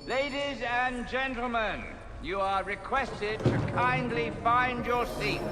Ladies and gentlemen, you are requested to kindly find your seats.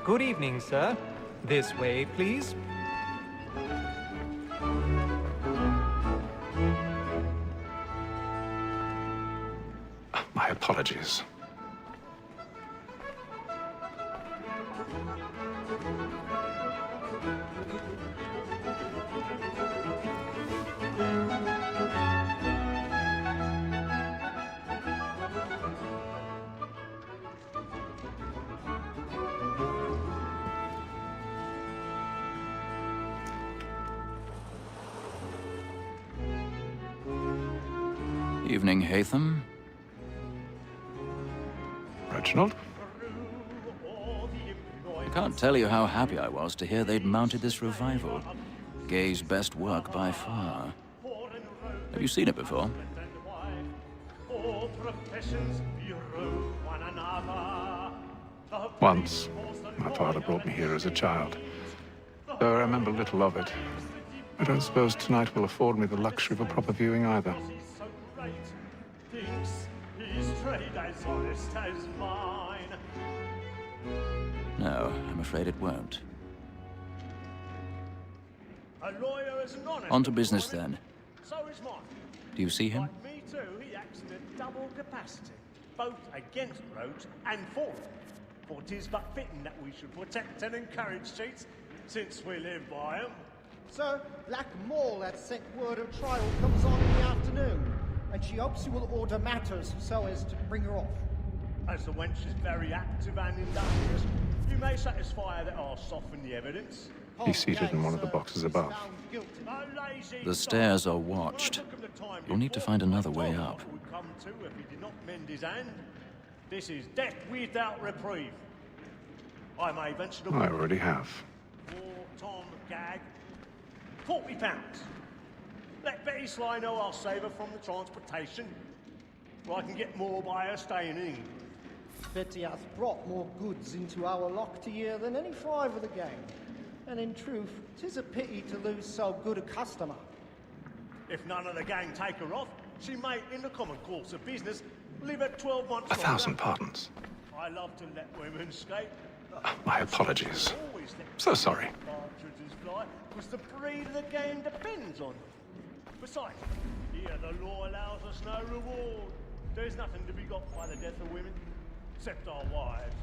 Good evening, sir. This way, please. My apologies. Evening, Hatham. Reginald? I can't tell you how happy I was to hear they'd mounted this revival. Gay's best work by far. Have you seen it before? Once. My father brought me here as a child. Though I remember little of it. I don't suppose tonight will afford me the luxury of a proper viewing either. No, I'm afraid it won't. On to business then. Do you see him? Like me too, he acts in a double capacity, both against roads and for them. For 'tis but fitting that we should protect and encourage cheats, since we live by 'em. Sir, Black Mall had sent word of trial comes on in the afternoon, and she hopes you will order matters so as to bring her off. As the wench is very active and industrious, you may satisfy her that I'll soften the evidence. He's seated in one of the boxes above. The stairs are watched. You'll need to find another way up. Would come to if he did not mend his hand. This is death without reprieve. I may venture to... I already have. For Tom Gag, £40. Let Betty Sly know I'll save her from the transportation, or I can get more by her staying in England. Betty hath brought more goods into our lock to year than any five of the gang. And in truth, 'tis a pity to lose so good a customer. If none of the gang take her off, she may, in the common course of business, live at 12 months 1,000 pardons. I love to let women skate. My apologies. So sorry. Partridges fly, because the breed of the game depends on them. Besides, here the law allows us no reward. There's nothing to be got by the death of women, except our wives.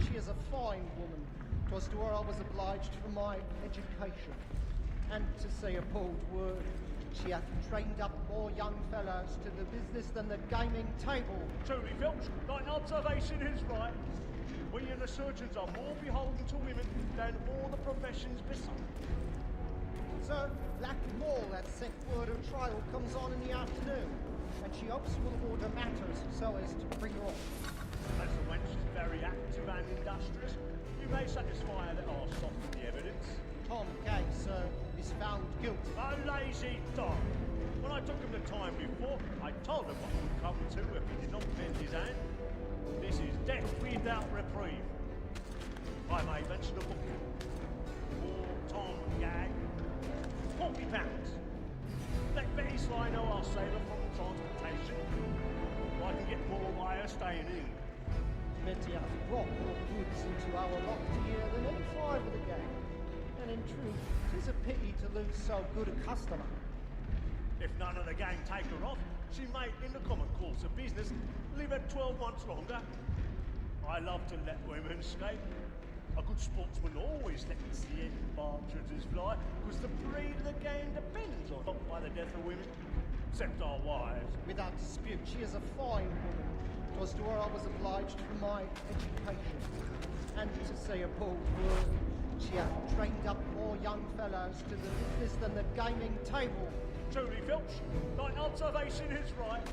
She is a fine woman. 'Twas to her I was obliged for my education. And to say a bold word, she hath trained up more young fellows to the business than the gaming table. Truly, Filch, thine observation is right. We and the surgeons are more beholden to women than all the professions beside. Sir, Black Mall hath sent word of trial comes on in the afternoon, and she hopes you will order matters so as to bring her off. As the wench is very active and industrious, you may satisfy that I'll soften the evidence. Tom Gay, sir, is found guilty. A lazy dog! When I took him the time before, I told him what would come to if he did not bend his hand. This is death without reprieve. I may mention a book for Tom Gag. £40. Let Betty Sly know I'll save her from transportation. I can get more by her staying in. Betty hath brought more goods into our locked here than any five of the gang. And in truth, 'tis a pity to lose so good a customer. If none of the gang take her off, she may, in the common course of business, live at 12 months longer. I love to let women escape. A good sportsman always lets the end partridges fly, because the breed of the game depends on not by the death of women, except our wives. Without dispute, she is a fine woman. 'Twas to her I was obliged for my education. And to say a bold word, she hath trained up more young fellows to the business than the gaming table. Truly, Filch, thy observation is right.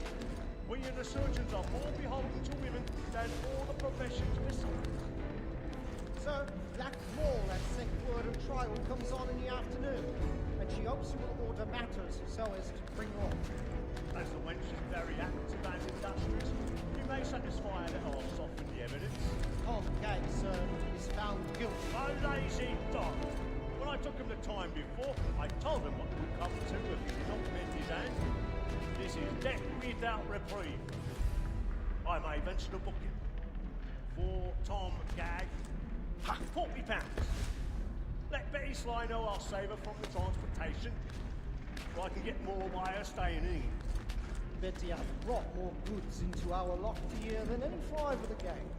We and the surgeons are more beholden to women than all the professions besides. So, Black Mall has sent word of trial comes on in the afternoon, and she hopes you will order matters so as to bring her off. As the wench is very active and industrious, you may satisfy that I'll soften the evidence. Tom Gay, sir, is found guilty. A lazy dog! When I took him the time before, I told him what would come to if he did not bend his hand. This is death without reprieve. I may venture to book him for Tom Gag. £40. Let Betty Sly know I'll save her from the transportation. I can get more by her staying in. Betty hath brought more goods into our locked here than any five of the gang.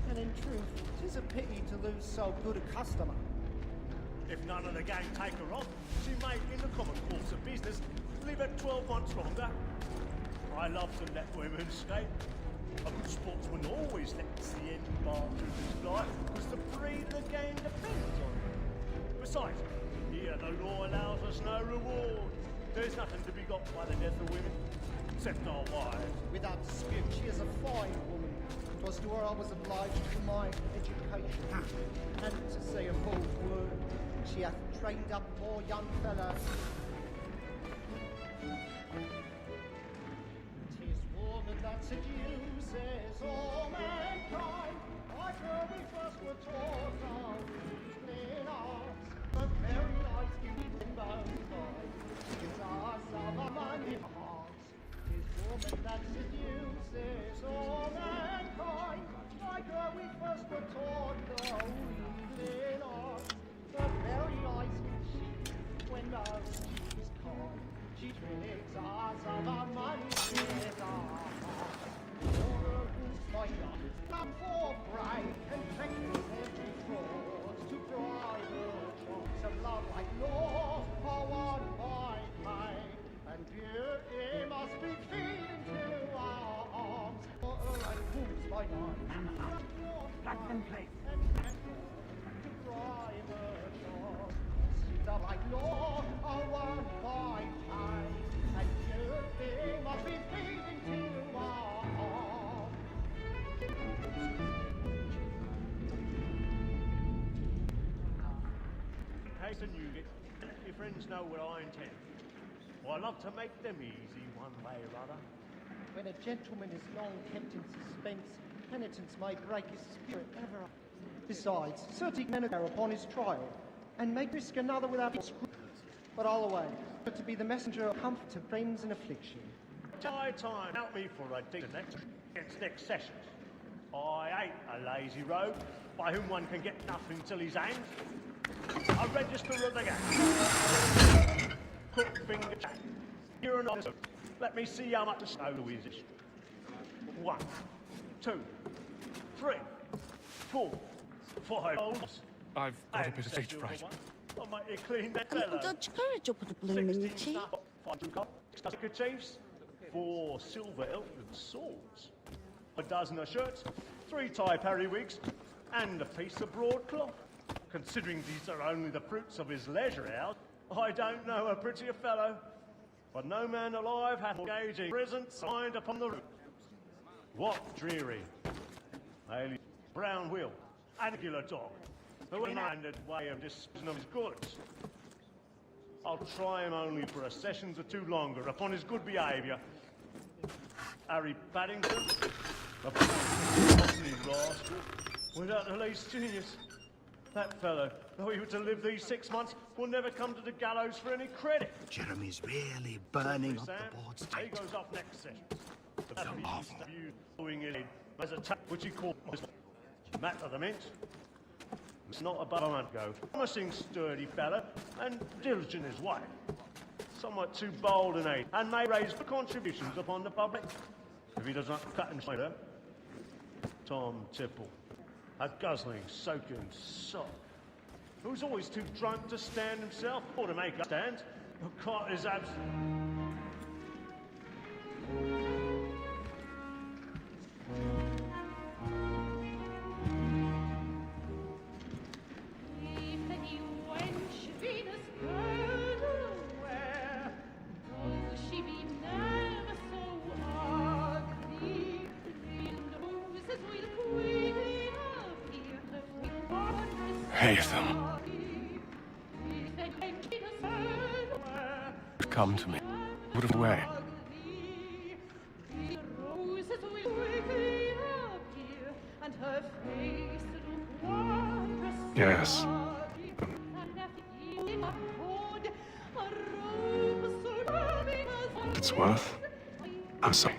And in truth, 'tis a pity to lose so good a customer. If none of the gang take her off, she may, in the common course of business, live at 12 months longer. I love to let women escape. A good sportsman always lets the end partridges fly, because the breed of the game depends on it. Besides, here the law allows us no reward. There's nothing to be got by the death of women, except our wives. Without dispute, she is a fine woman. 'Twas to her I was obliged for my education. And to say a bold word, she hath trained up more young fellows. 'Tis woman that seduces all mankind, like her we first were taught our in arts. But very light you bound by, gives us of a money hearts. 'Tis woman that seduces all mankind, like her we first were taught our in arts. The very eyes she, when those she's caught, she tricks us of our money with our hearts. For whose my God is not for pride and practice every fraud to private shops of love like law are won by might, and beauty must be feeding to our arms. For like whose my God black and play and to private shops of like law are won by might, and beauty must be feeding to our arms. In case of you, let your friends know what I intend. I love to make them easy one way or other. When a gentleman is long kept in suspense, penitence may break his spirit ever. Besides, certain men are upon his trial, and may risk another without scruples. But I'll away, to be the messenger of comfort to friends in affliction. Time help me for a decent against next sessions. I ain't a lazy rogue by whom one can get nothing till he's hanged. A register of the gang. Cook finger jack. You're an officer. Let me see how much snow is this. 1, 2, 3, 4, 5. I've got a bit of stage fright. I might you clean that A little fella. Dutch courage will put a bloom in your cheek. 5 handkerchiefs, 4 silver Elton swords, a dozen of shirts, 3 tie periwigs, and a piece of broadcloth. Considering these are only the fruits of his leisure hours, I don't know a prettier fellow. but no man alive hath engaged in present signed upon the root. What dreary, alien, brown wheel, angular dog, who in handed way of disposing of his goods. I'll try him only for a sessions or two longer upon his good behaviour. Harry Paddington, a botany rascal, without the least genius. That fellow, though he were to live these 6 months, will never come to the gallows for any credit. Jeremy's really burning up Sam, the boards he tight. goes off next session. The So awful. view going in as a tap which he called Matt of the Mint. It's not a bad go. Promising sturdy fella and diligent his way. Somewhat too bold in age and may raise contributions upon the public if he does not cut and her. Tom Tipple, a guzzling, soaking sot, who's always too drunk to stand himself or to make a stand, who caught his absence. Hate them. Come to me. Put it away. Yes. It's worth. I'm sorry.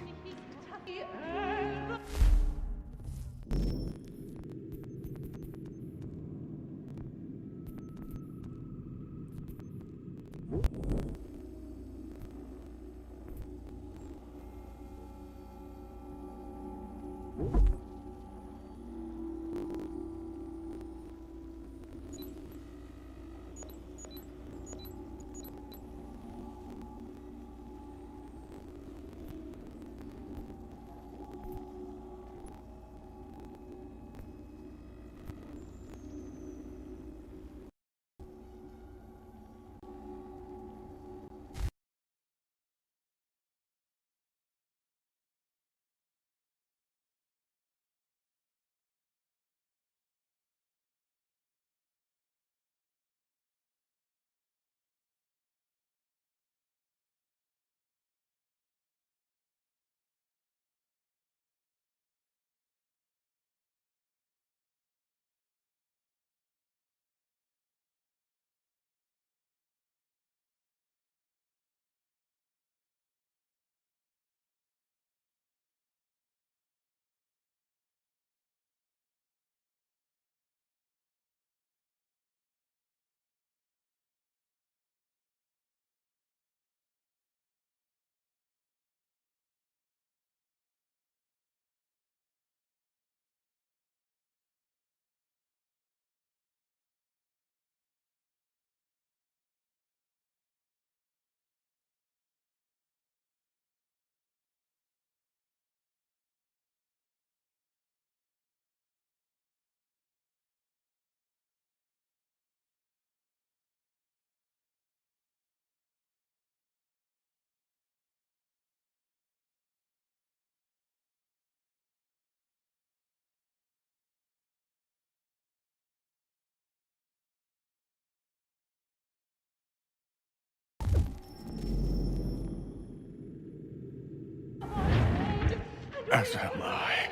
As am I.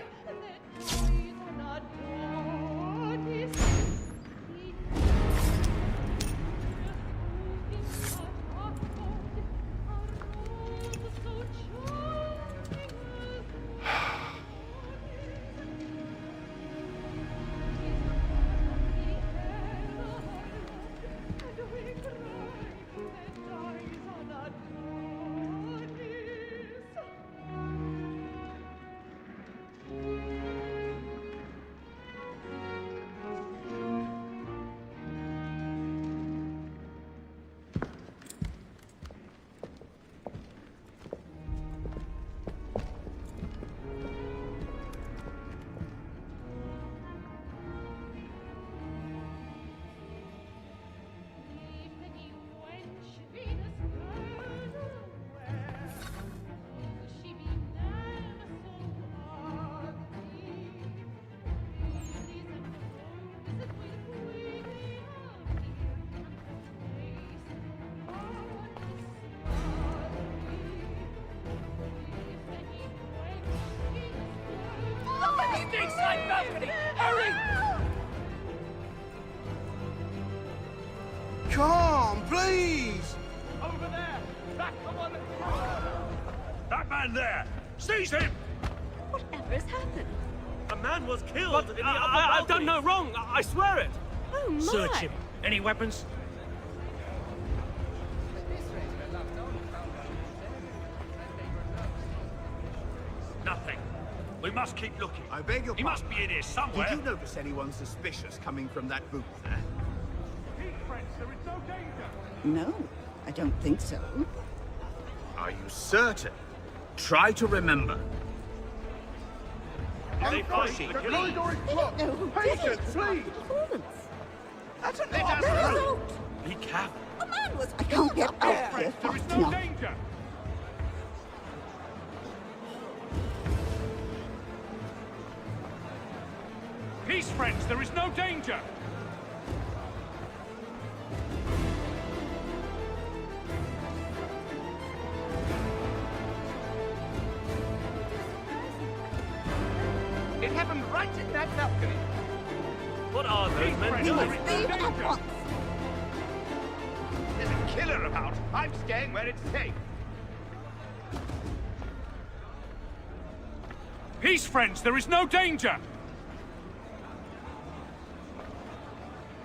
Inside balcony! Hurry! Calm, please! Over there! Back, come on! That man there! Seize him! Whatever has happened? A man was killed in the upper balcony. I've done no wrong, I swear it! Oh my! Search him. Any weapons? Nothing. We must keep looking. I beg your He must be in here somewhere. Did you notice anyone suspicious coming from that booth there? Friends, there is no danger. No, I don't think so. Are you certain? Try to remember. They proceed. I don't know who did it. please! Performance. That's a Get out! Be careful. The man was... I can't get out here There is fast no enough. danger. Peace, friends. There is no danger. It happened right in that balcony. What are those men We doing? must leave at once. There's a killer about. I'm staying where it's safe. Peace, friends. There is no danger.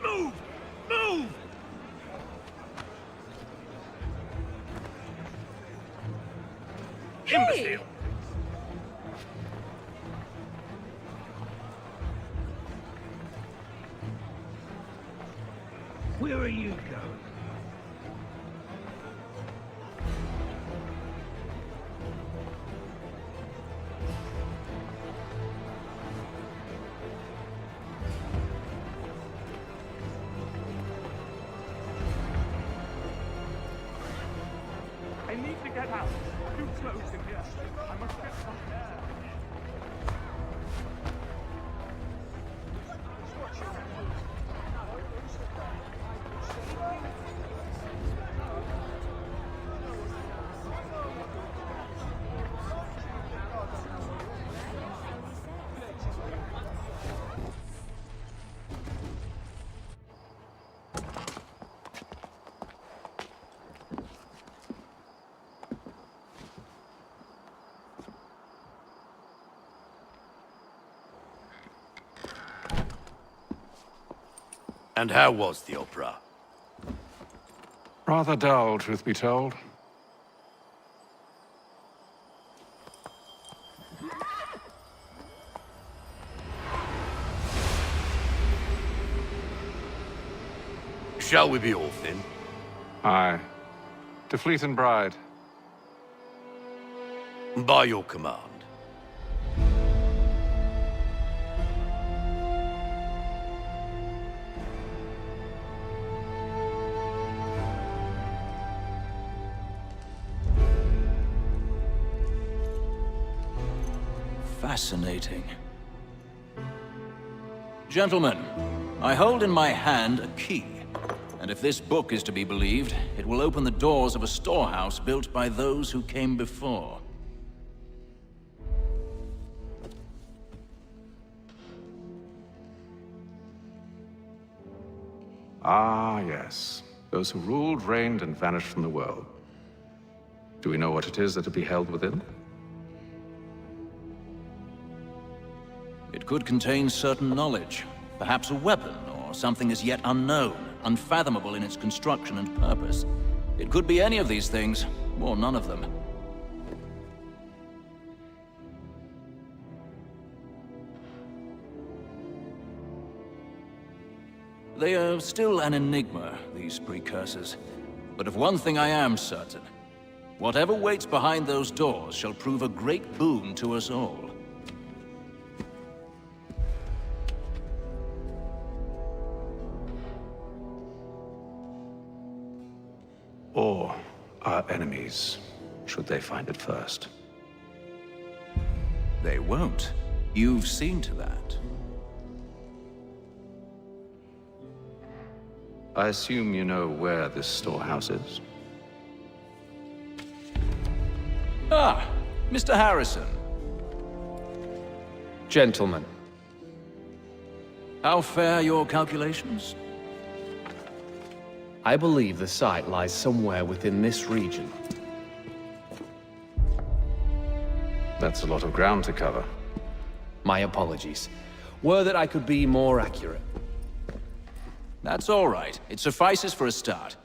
Move! Move! Imbecile! Where are you going? I need to get out. Too close in here. I must get some air. And how was the opera? Rather dull, truth be told. Shall we be off then? Aye. To Fleet and Bride. By your command. Fascinating. Gentlemen, I hold in my hand a key. And if this book is to be believed, it will open the doors of a storehouse built by those who came before. Ah, yes. Those who ruled, reigned, and vanished from the world. Do we know what it is that will be held within? It could contain certain knowledge, perhaps a weapon, or something as yet unknown, unfathomable in its construction and purpose. It could be any of these things, or none of them. They are still an enigma, these precursors. But of one thing I am certain. Whatever waits behind those doors shall prove a great boon to us all. Or our enemies, should they find it first. They won't. You've seen to that. I assume you know where this storehouse is? Ah, Mr. Harrison. Gentlemen. How fair your calculations? I believe the site lies somewhere within this region. That's a lot of ground to cover. My apologies. Were that I could be more accurate. That's all right. It suffices for a start.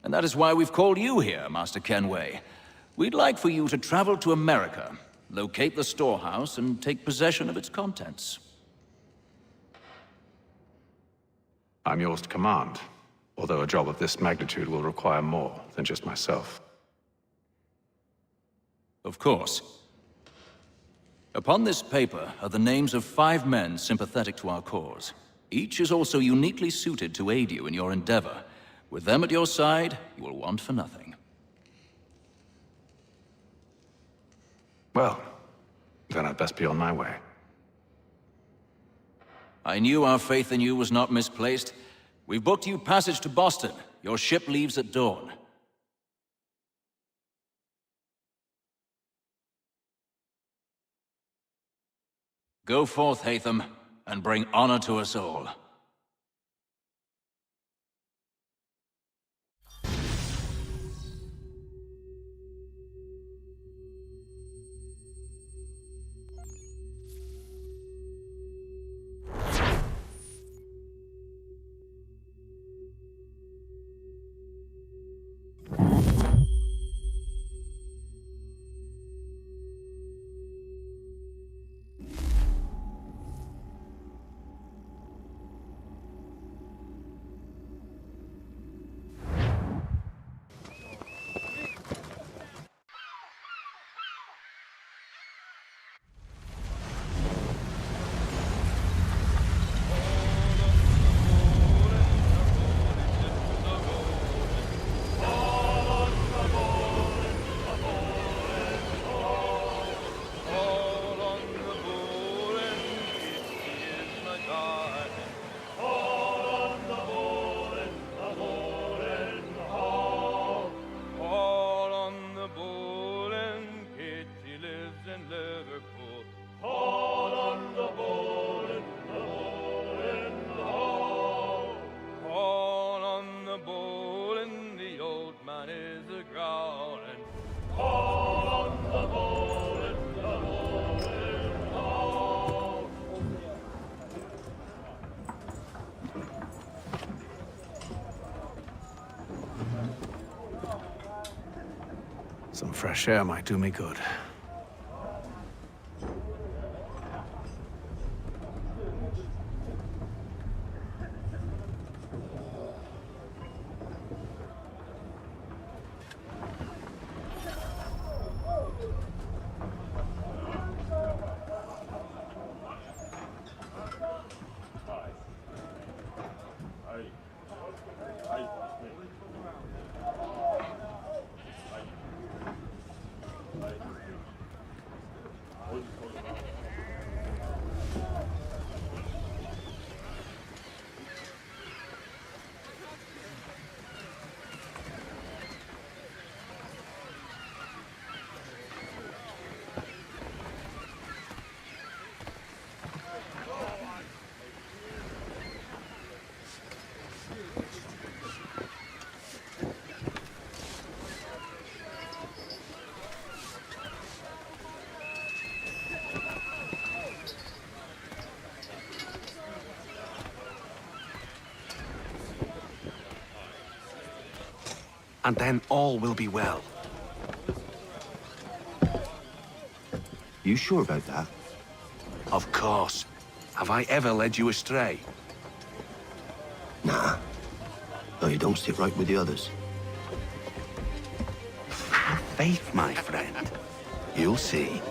And that is why we've called you here, Master Kenway. We'd like for you to travel to America, locate the storehouse, and take possession of its contents. I'm yours to command, although a job of this magnitude will require more than just myself. Of course. Upon this paper are the names of 5 men sympathetic to our cause. Each is also uniquely suited to aid you in your endeavor. With them at your side, you will want for nothing. Well, then I'd best be on my way. I knew our faith in you was not misplaced. We've booked you passage to Boston. Your ship leaves at dawn. Go forth, Hatham, and bring honor to us all. Some fresh air might do me good. And then all will be well. You sure about that? Of course. Have I ever led you astray? Nah. No, you don't sit right with the others. Have faith, my friend. You'll see.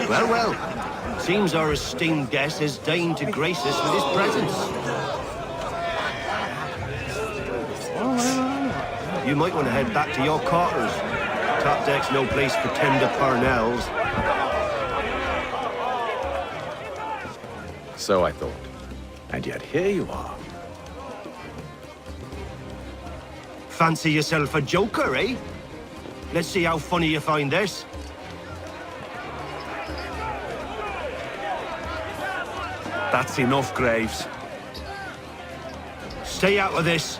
Well, well. Seems our esteemed guest has deigned to grace us with his presence. You might want to head back to your quarters. Top deck's no place for tender parnells. So I thought. And yet here you are. Fancy yourself a joker, eh? Let's see how funny you find this. That's enough, Graves. Stay out of this.